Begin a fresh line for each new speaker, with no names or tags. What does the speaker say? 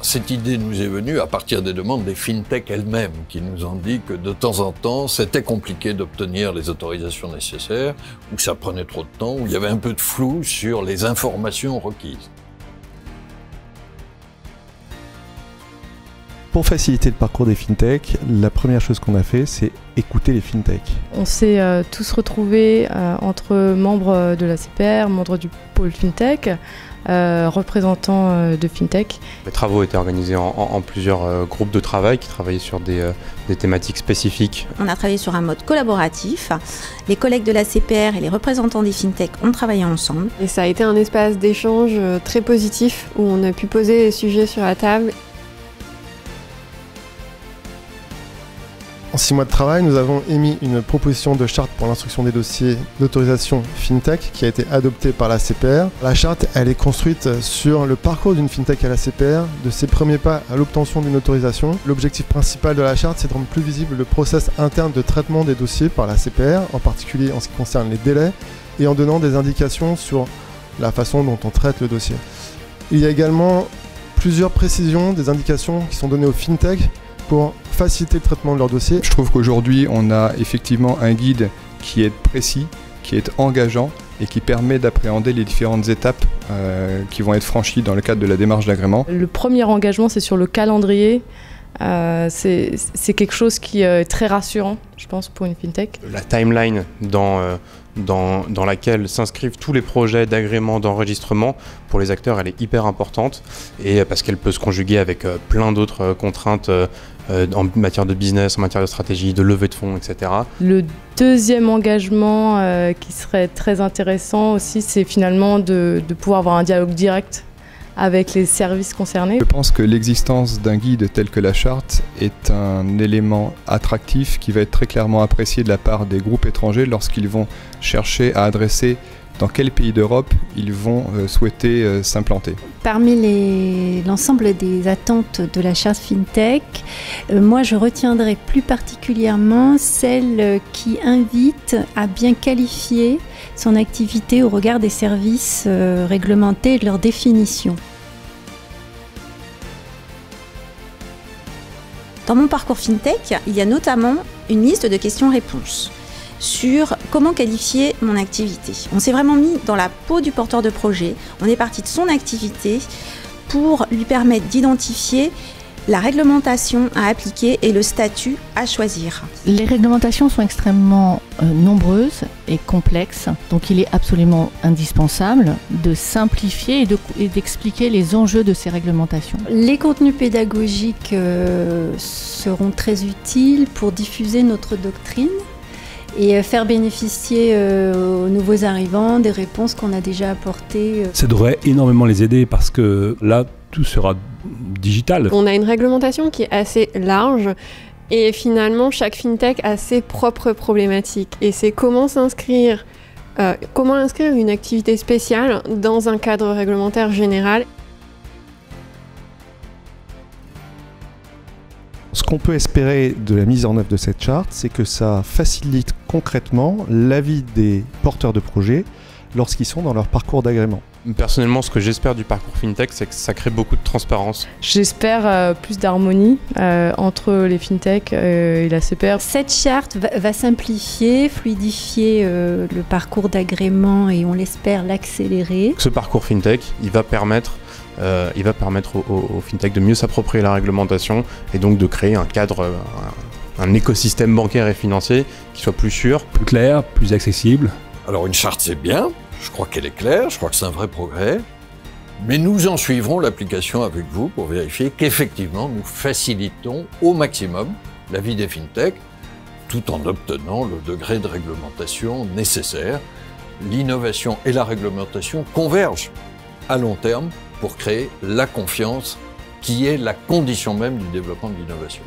Cette idée nous est venue à partir des demandes des fintech elles-mêmes, qui nous ont dit que de temps en temps, c'était compliqué d'obtenir les autorisations nécessaires, ou que ça prenait trop de temps, ou il y avait un peu de flou sur les informations requises.
Pour faciliter le parcours des fintech, la première chose qu'on a fait, c'est écouter les fintech.
On s'est tous retrouvés entre membres de la CPR, membres du pôle fintech, représentants de fintech.
Les travaux étaient organisés en plusieurs groupes de travail qui travaillaient sur des thématiques spécifiques.
On a travaillé sur un mode collaboratif. Les collègues de la CPR et les représentants des fintech ont travaillé ensemble.
Et ça a été un espace d'échange très positif où on a pu poser les sujets sur la table.
En 6 mois de travail, nous avons émis une proposition de charte pour l'instruction des dossiers d'autorisation FinTech qui a été adoptée par la CPR. La charte, elle est construite sur le parcours d'une FinTech à la CPR, de ses premiers pas à l'obtention d'une autorisation. L'objectif principal de la charte, c'est de rendre plus visible le process interne de traitement des dossiers par la CPR, en particulier en ce qui concerne les délais, et en donnant des indications sur la façon dont on traite le dossier. Il y a également plusieurs précisions, des indications qui sont données aux FinTech pour faciliter le traitement de leur dossier.
Je trouve qu'aujourd'hui, on a effectivement un guide qui est précis, qui est engageant et qui permet d'appréhender les différentes étapes qui vont être franchies dans le cadre de la démarche d'agrément.
Le premier engagement, c'est sur le calendrier. C'est quelque chose qui est très rassurant, je pense, pour une fintech.
La timeline dans laquelle s'inscrivent tous les projets d'agrément, d'enregistrement, pour les acteurs, elle est hyper importante, et parce qu'elle peut se conjuguer avec plein d'autres contraintes en matière de business, en matière de stratégie, de levée de fonds, etc.
Le deuxième engagement qui serait très intéressant aussi, c'est finalement de pouvoir avoir un dialogue direct avec les services concernés.
Je pense que l'existence d'un guide tel que la charte est un élément attractif qui va être très clairement apprécié de la part des groupes étrangers lorsqu'ils vont chercher à adresser dans quel pays d'Europe ils vont souhaiter s'implanter.
Parmi l'ensemble des attentes de la charte FinTech, moi je retiendrai plus particulièrement celle qui invite à bien qualifier son activité au regard des services réglementés et de leur définition.
Dans mon parcours FinTech, il y a notamment une liste de questions-réponses sur comment qualifier mon activité. On s'est vraiment mis dans la peau du porteur de projet. On est parti de son activité pour lui permettre d'identifier la réglementation à appliquer et le statut à choisir.
Les réglementations sont extrêmement nombreuses et complexes, donc il est absolument indispensable de simplifier et d'expliquer les enjeux de ces réglementations.
Les contenus pédagogiques seront très utiles pour diffuser notre doctrine et faire bénéficier aux nouveaux arrivants des réponses qu'on a déjà apportées.
Ça devrait énormément les aider parce que là, tout sera digital.
On a une réglementation qui est assez large et finalement, chaque fintech a ses propres problématiques. Et c'est comment inscrire une activité spéciale dans un cadre réglementaire général.
Ce qu'on peut espérer de la mise en œuvre de cette charte, c'est que ça facilite concrètement la vie des porteurs de projets lorsqu'ils sont dans leur parcours d'agrément.
Personnellement, ce que j'espère du parcours FinTech, c'est que ça crée beaucoup de transparence.
J'espère plus d'harmonie entre les fintech et la CPR.
Cette charte va simplifier, fluidifier le parcours d'agrément et on l'espère l'accélérer.
Ce parcours FinTech, il va permettre aux fintech de mieux s'approprier la réglementation et donc de créer un cadre, un écosystème bancaire et financier qui soit plus sûr.
Plus clair, plus accessible.
Alors une charte c'est bien, je crois qu'elle est claire, je crois que c'est un vrai progrès, mais nous en suivrons l'application avec vous pour vérifier qu'effectivement nous facilitons au maximum la vie des fintech tout en obtenant le degré de réglementation nécessaire. L'innovation et la réglementation convergent à long terme pour créer la confiance qui est la condition même du développement de l'innovation.